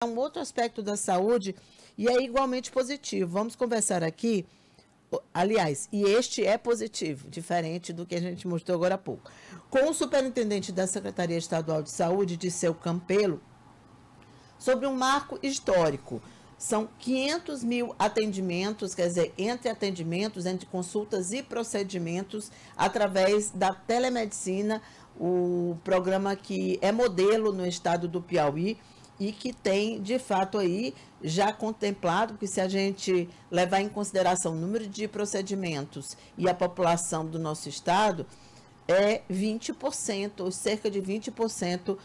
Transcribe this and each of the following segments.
um outro aspecto da saúde e é igualmente positivo. Vamos conversar aqui, aliás, e este é positivo, diferente do que a gente mostrou agora há pouco, com o superintendente da Secretaria Estadual de Saúde, Dirceu Campelo, sobre um marco histórico. São 500 mil atendimentos, quer dizer, entre atendimentos, entre consultas e procedimentos, através da telemedicina, o programa que é modelo no estado do Piauí, e que tem, de fato, aí já contemplado, que se a gente levar em consideração o número de procedimentos e a população do nosso estado, é 20%, ou cerca de 20%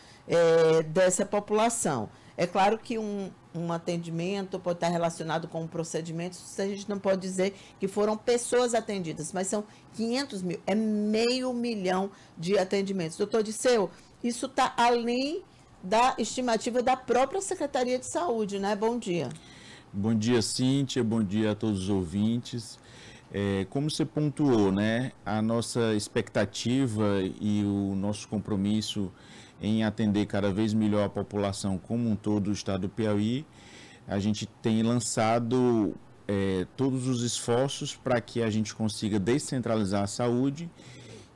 dessa população. É claro que um atendimento pode estar relacionado com um procedimento, a gente não pode dizer que foram pessoas atendidas, mas são 500 mil, é 500 mil de atendimentos. Doutor Dirceu, isso está além da estimativa da própria Secretaria de Saúde, né? Bom dia. Bom dia, Cíntia, bom dia a todos os ouvintes. Como você pontuou, né, a nossa expectativa e o nosso compromisso em atender cada vez melhor a população como um todo do estado do Piauí, a gente tem lançado todos os esforços para que a gente consiga descentralizar a saúde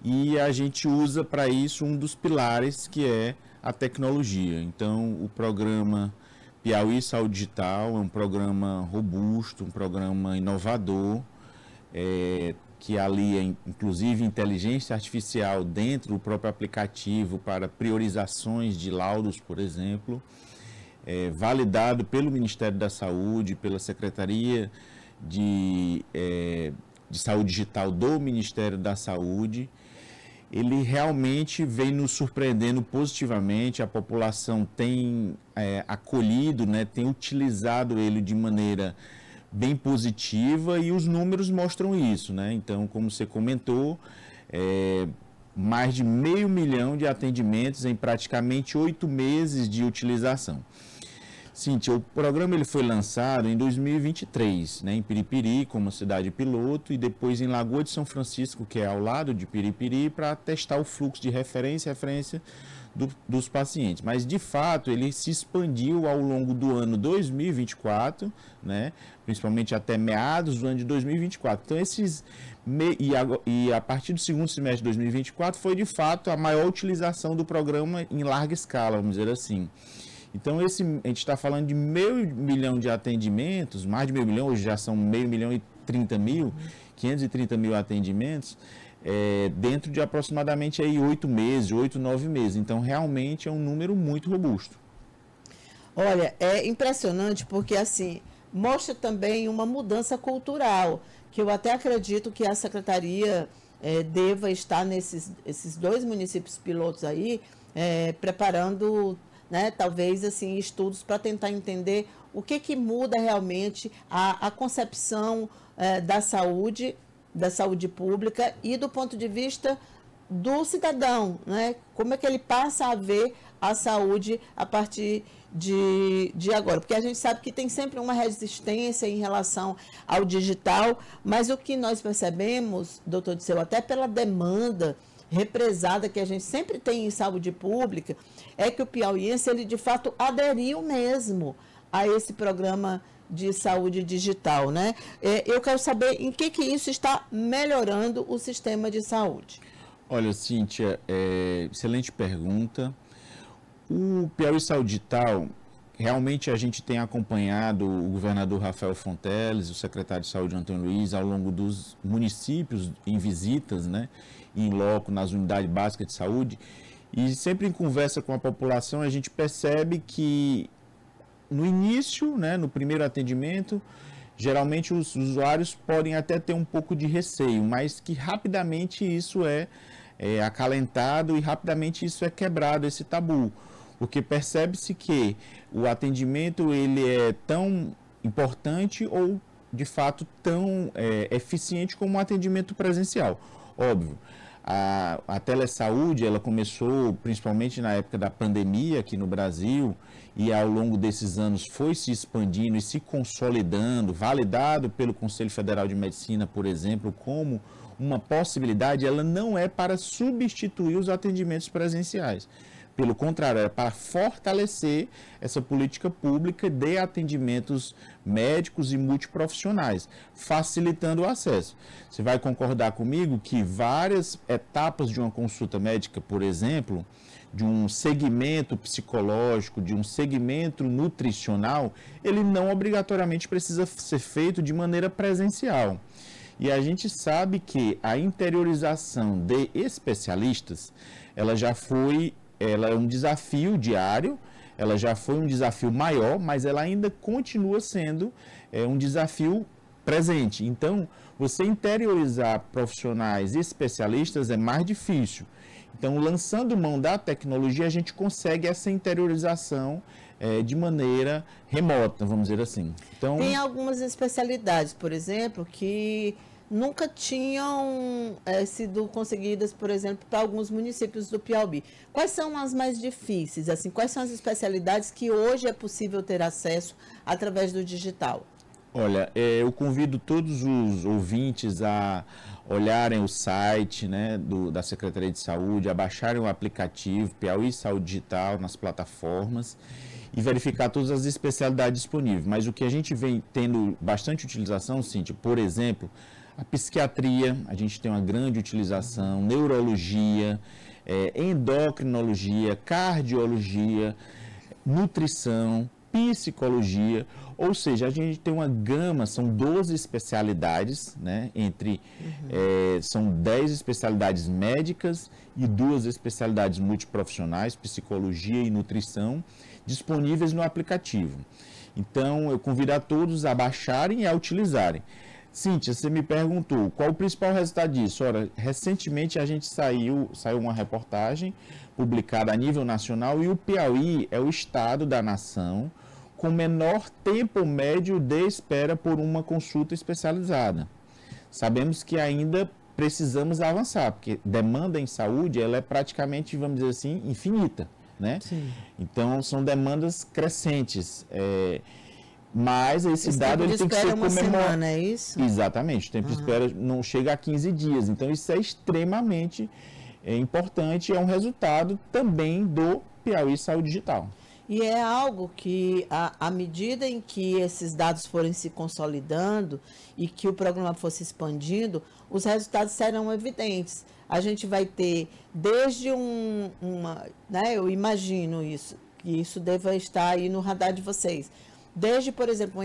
e a gente usa para isso um dos pilares que é a tecnologia. Então, o programa Piauí Saúde Digital é um programa robusto, um programa inovador, que alia, inclusive, inteligência artificial dentro do próprio aplicativo para priorizações de laudos, por exemplo, validado pelo Ministério da Saúde, pela Secretaria de Saúde Digital do Ministério da Saúde. Ele realmente vem nos surpreendendo positivamente, a população tem acolhido, né, tem utilizado ele de maneira bem positiva e os números mostram isso, né? Então, como você comentou, mais de 500 mil de atendimentos em praticamente 8 meses de utilização. Cíntia, o programa ele foi lançado em 2023, né, em Piripiri, como cidade piloto, e depois em Lagoa de São Francisco, que é ao lado de Piripiri, para testar o fluxo de referência dos pacientes. Mas, de fato, ele se expandiu ao longo do ano 2024, né, principalmente até meados do ano de 2024. Então, a partir do segundo semestre de 2024, foi, de fato, a maior utilização do programa em larga escala, vamos dizer assim. Então, a gente está falando de 500 mil de atendimentos, mais de 500 mil, hoje já são 500 mil e 30 mil, 530 mil atendimentos, dentro de aproximadamente aí 8 meses, 8, 9 meses. Então, realmente é um número muito robusto. Olha, é impressionante porque, assim, mostra também uma mudança cultural, que eu até acredito que a Secretaria deva estar esses 2 municípios pilotos aí, preparando, né, talvez assim, estudos para tentar entender o que muda realmente a concepção da saúde pública e do ponto de vista do cidadão, né? Como é que ele passa a ver a saúde a partir de agora, porque a gente sabe que tem sempre uma resistência em relação ao digital, mas o que nós percebemos, doutor Dirceu, até pela demanda represada que a gente sempre tem em saúde pública, é que o piauiense, ele de fato aderiu mesmo a esse programa de saúde digital, né? Eu quero saber em que isso está melhorando o sistema de saúde. Olha, Cíntia, excelente pergunta. O Piauí Saúde Digital, realmente a gente tem acompanhado o governador Rafael Fonteles, o secretário de Saúde Antônio Luiz, ao longo dos municípios em visitas, né, em loco, nas unidades básicas de saúde, e sempre em conversa com a população a gente percebe que no início, né, no primeiro atendimento, geralmente os usuários podem até ter um pouco de receio, mas que rapidamente isso é acalentado e rapidamente isso é quebrado, esse tabu. Porque percebe-se que o atendimento ele é tão importante ou, de fato, tão eficiente como um atendimento presencial. Óbvio, a telesaúde ela começou principalmente na época da pandemia aqui no Brasil e ao longo desses anos foi se expandindo e se consolidando, validado pelo Conselho Federal de Medicina, por exemplo, como uma possibilidade. Ela não é para substituir os atendimentos presenciais. Pelo contrário, é para fortalecer essa política pública de atendimentos médicos e multiprofissionais, facilitando o acesso. Você vai concordar comigo que várias etapas de uma consulta médica, por exemplo, de um segmento psicológico, de um segmento nutricional, ele não obrigatoriamente precisa ser feito de maneira presencial. E a gente sabe que a interiorização de especialistas, ela é um desafio diário, ela já foi um desafio maior, mas ela ainda continua sendo um desafio presente. Então, você interiorizar profissionais e especialistas é mais difícil. Então, lançando mão da tecnologia, a gente consegue essa interiorização de maneira remota, vamos dizer assim. Então, tem algumas especialidades, por exemplo, que nunca tinham sido conseguidas, por exemplo, para alguns municípios do Piauí. Quais são as mais difíceis? Assim, quais são as especialidades que hoje é possível ter acesso através do digital? Olha, eu convido todos os ouvintes a olharem o site, né, da Secretaria de Saúde, a baixarem o aplicativo Piauí Saúde Digital nas plataformas e verificar todas as especialidades disponíveis. Mas o que a gente vem tendo bastante utilização, Cíntia, por exemplo, a psiquiatria, a gente tem uma grande utilização, neurologia, endocrinologia, cardiologia, nutrição, psicologia, ou seja, a gente tem uma gama, são 12 especialidades, né, são 10 especialidades médicas e 2 especialidades multiprofissionais, psicologia e nutrição, disponíveis no aplicativo. Então, eu convido a todos a baixarem e a utilizarem. Cíntia, você me perguntou qual o principal resultado disso. Ora, recentemente a gente saiu uma reportagem publicada a nível nacional e o Piauí é o estado da nação com menor tempo médio de espera por uma consulta especializada. Sabemos que ainda precisamos avançar, porque demanda em saúde ela é praticamente, vamos dizer assim, infinita, né? Sim. Então, são demandas crescentes. Mas esse dado ele tem que ser comemorado. Semana, é isso? Exatamente, o tempo de espera não chega a 15 dias. Então, isso é extremamente importante, é um resultado também do Piauí Saúde Digital. E é algo que, à medida em que esses dados forem se consolidando e que o programa for se expandindo, os resultados serão evidentes. A gente vai ter desde né, eu imagino isso, que isso deva estar aí no radar de vocês. Desde, por exemplo,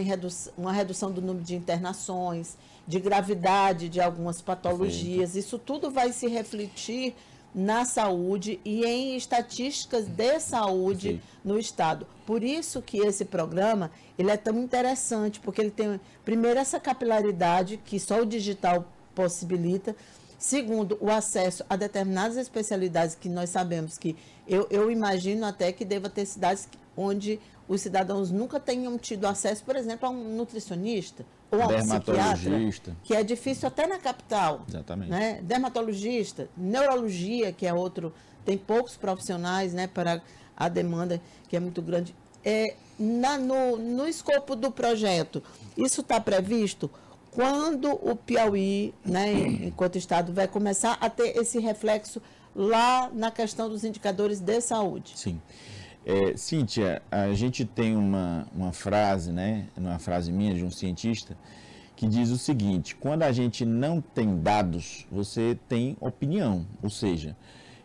uma redução do número de internações, de gravidade de algumas patologias. Sim. Isso tudo vai se refletir na saúde e em estatísticas de saúde, sim, no estado. Por isso que esse programa ele é tão interessante, porque ele tem, primeiro, essa capilaridade que só o digital possibilita. Segundo, o acesso a determinadas especialidades que nós sabemos que eu imagino até que deva ter cidades onde os cidadãos nunca tenham tido acesso, por exemplo, a um nutricionista ou a um psiquiatra, que é difícil até na capital. Exatamente. Né? Dermatologista, neurologia, que é outro, tem poucos profissionais, né, para a demanda que é muito grande. No escopo do projeto, isso está previsto? Quando o Piauí, né, enquanto Estado, vai começar a ter esse reflexo lá na questão dos indicadores de saúde? Sim. Cíntia, a gente tem uma frase, né, uma frase minha de um cientista, que diz o seguinte: quando a gente não tem dados, você tem opinião. Ou seja,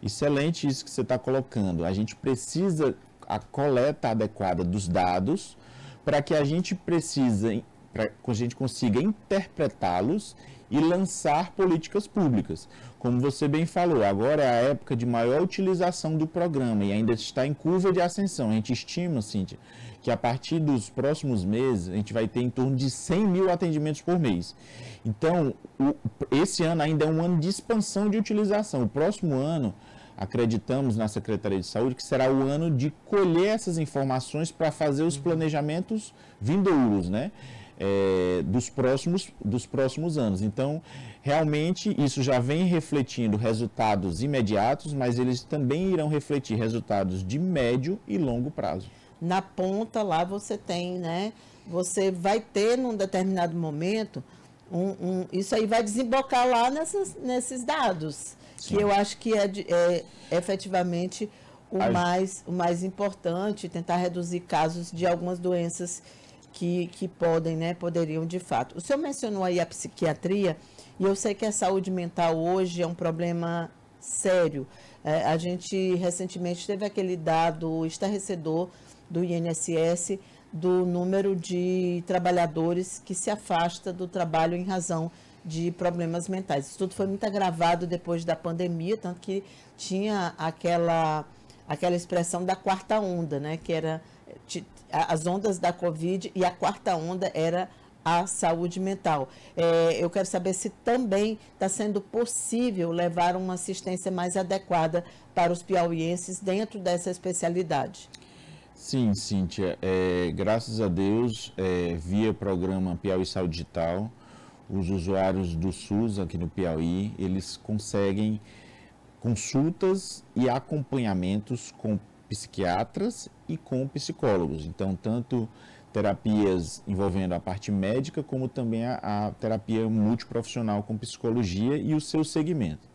excelente isso que você está colocando. A gente precisa a coleta adequada dos dados para que a gente consiga interpretá-los e lançar políticas públicas. Como você bem falou, agora é a época de maior utilização do programa e ainda está em curva de ascensão. A gente estima, Cíntia, que a partir dos próximos meses a gente vai ter em torno de 100 mil atendimentos por mês. Então, esse ano ainda é um ano de expansão de utilização. O próximo ano, acreditamos na Secretaria de Saúde, que será o ano de colher essas informações para fazer os planejamentos vindouros, né? Dos próximos anos. Então, realmente, isso já vem refletindo resultados imediatos, mas eles também irão refletir resultados de médio e longo prazo. Na ponta lá você tem, né? Você vai ter num determinado momento, isso aí vai desembocar lá nesses dados. Sim. Que eu acho que é efetivamente o mais importante, tentar reduzir casos de algumas doenças que podem, né, poderiam de fato. O senhor mencionou aí a psiquiatria, e eu sei que a saúde mental hoje é um problema sério. A gente recentemente teve aquele dado estarrecedor do INSS do número de trabalhadores que se afasta do trabalho em razão de problemas mentais. Isso tudo foi muito agravado depois da pandemia, tanto que tinha aquela expressão da quarta onda, né, que era as ondas da Covid, e a quarta onda era a saúde mental. Eu quero saber se também está sendo possível levar uma assistência mais adequada para os piauienses dentro dessa especialidade. Sim, Cíntia, graças a Deus, via programa Piauí Saúde Digital, os usuários do SUS aqui no Piauí, eles conseguem consultas e acompanhamentos com psiquiatras e com psicólogos. Então, tanto terapias envolvendo a parte médica, como também a terapia multiprofissional com psicologia e o seu segmento.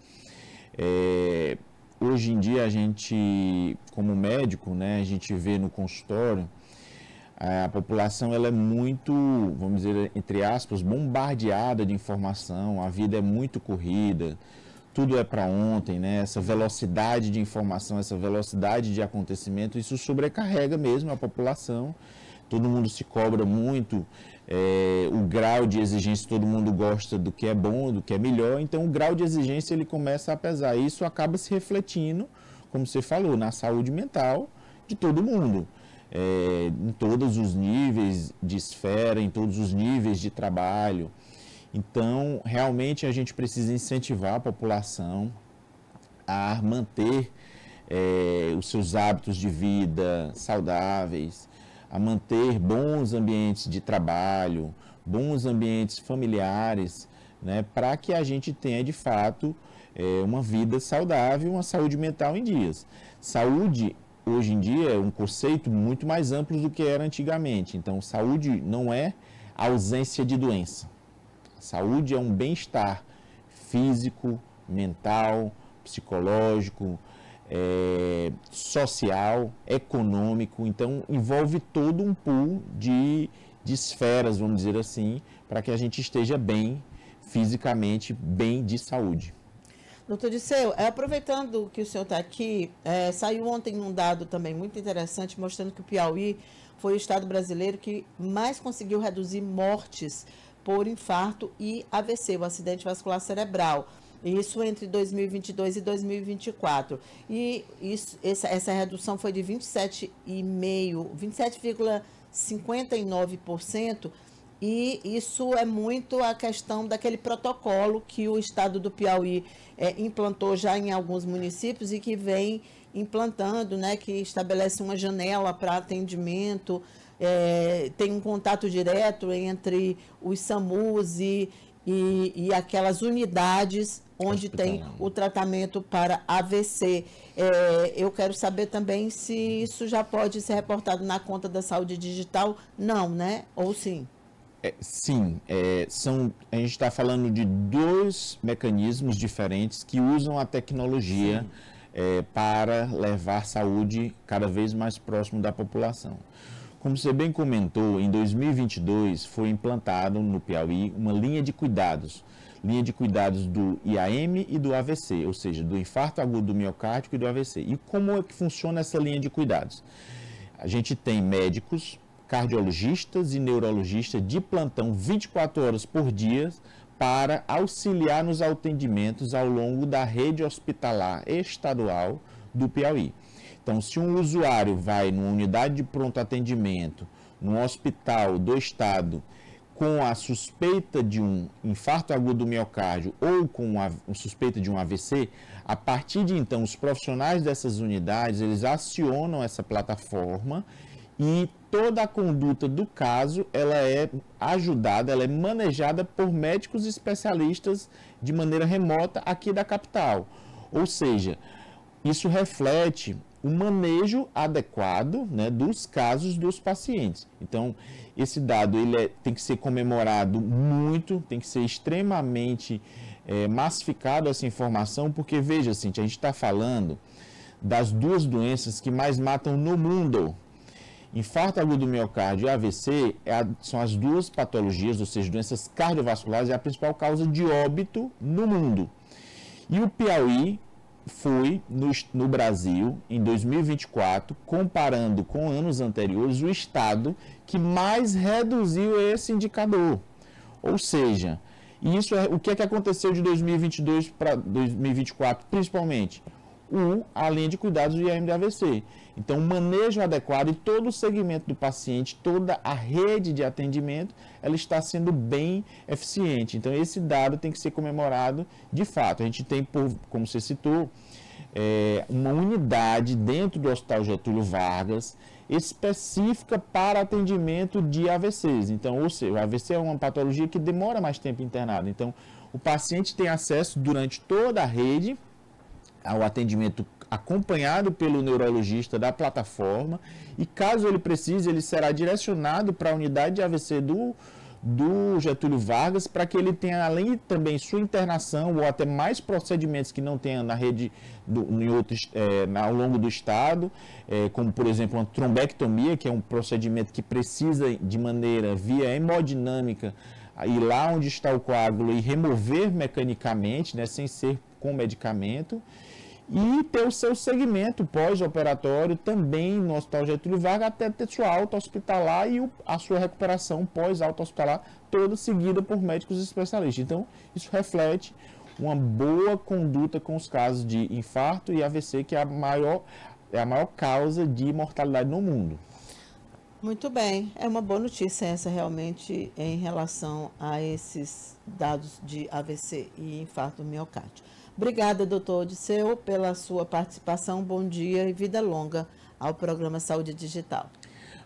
Hoje em dia, a gente, como médico, né, a gente vê no consultório, a população ela é muito, vamos dizer, entre aspas, bombardeada de informação, a vida é muito corrida, tudo é para ontem, né? Essa velocidade de informação, essa velocidade de acontecimento, isso sobrecarrega mesmo a população. Todo mundo se cobra muito, o grau de exigência, todo mundo gosta do que é bom, do que é melhor, então o grau de exigência ele começa a pesar. Isso acaba se refletindo, como você falou, na saúde mental de todo mundo, em todos os níveis de esfera, em todos os níveis de trabalho. Então, realmente a gente precisa incentivar a população a manter os seus hábitos de vida saudáveis, a manter bons ambientes de trabalho, bons ambientes familiares, né, para que a gente tenha, de fato, uma vida saudável, uma saúde mental em dias. Saúde, hoje em dia, é um conceito muito mais amplo do que era antigamente. Então, saúde não é ausência de doença. Saúde é um bem-estar físico, mental, psicológico, social, econômico. Então, envolve todo um pool de esferas, vamos dizer assim, para que a gente esteja bem, fisicamente, bem de saúde. Doutor Disseu, aproveitando que o senhor está aqui, saiu ontem um dado também muito interessante, mostrando que o Piauí foi o estado brasileiro que mais conseguiu reduzir mortes por infarto e AVC, o acidente vascular cerebral. Isso entre 2022 e 2024. E essa redução foi de 27,59%. E isso é muito a questão daquele protocolo que o estado do Piauí implantou já em alguns municípios e que vem implantando, né, que estabelece uma janela para atendimento, tem um contato direto entre os SAMUs e aquelas unidades onde tem o tratamento para AVC. Eu quero saber também se isso já pode ser reportado na conta da saúde digital. Não, né? Ou sim? Sim, a gente está falando de dois mecanismos diferentes que usam a tecnologia para levar saúde cada vez mais próximo da população. Como você bem comentou, em 2022 foi implantado no Piauí uma linha de cuidados do IAM e do AVC, ou seja, do infarto agudo do miocárdio e do AVC. E como é que funciona essa linha de cuidados? A gente tem médicos, cardiologistas e neurologistas de plantão 24 horas por dia para auxiliar nos atendimentos ao longo da rede hospitalar estadual do Piauí. Então, se um usuário vai numa unidade de pronto atendimento, num hospital do estado, com a suspeita de um infarto agudo do miocárdio ou com a suspeita de um AVC, a partir de então, os profissionais dessas unidades, eles acionam essa plataforma e toda a conduta do caso, ela é ajudada, ela é manejada por médicos especialistas de maneira remota aqui da capital. Ou seja, isso reflete o manejo adequado, né, dos casos dos pacientes. Então, esse dado tem que ser comemorado muito, tem que ser extremamente massificado essa informação, porque, veja, Cintia, a gente está falando das duas doenças que mais matam no mundo. Infarto agudo do miocárdio e AVC são as duas patologias, ou seja, doenças cardiovasculares, é a principal causa de óbito no mundo. E o Piauí foi, no Brasil, em 2024, comparando com anos anteriores, o estado que mais reduziu esse indicador. Ou seja, o que é que aconteceu de 2022 para 2024, principalmente? A linha de cuidados do IAM de AVC. Então, o manejo adequado e todo o segmento do paciente, toda a rede de atendimento, ela está sendo bem eficiente. Então, esse dado tem que ser comemorado de fato. A gente tem, como você citou, uma unidade dentro do Hospital Getúlio Vargas específica para atendimento de AVCs. Então, ou seja, o AVC é uma patologia que demora mais tempo internado. Então, o paciente tem acesso durante toda a rede ao atendimento acompanhado pelo neurologista da plataforma e, caso ele precise, ele será direcionado para a unidade de AVC do Getúlio Vargas para que ele tenha, além também sua internação ou até mais procedimentos que não tenha na rede ao longo do estado, como, por exemplo, uma trombectomia, que é um procedimento que precisa de maneira via hemodinâmica ir lá onde está o coágulo e remover mecanicamente, né, sem ser com medicamento, e ter o seu segmento pós-operatório também no Hospital Getúlio Vargas, até ter sua alta hospitalar e a sua recuperação pós-alta hospitalar, toda seguida por médicos especialistas. Então, isso reflete uma boa conduta com os casos de infarto e AVC, que é a maior causa de mortalidade no mundo. Muito bem, é uma boa notícia essa realmente em relação a esses dados de AVC e infarto do miocárdio. Obrigada, doutor Odisseu, pela sua participação. Bom dia e vida longa ao programa Saúde Digital.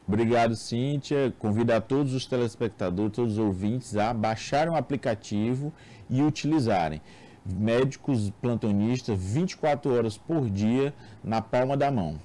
Obrigado, Cíntia. Convido a todos os telespectadores, todos os ouvintes a baixarem o aplicativo e utilizarem. Médicos plantonistas 24 horas por dia na palma da mão.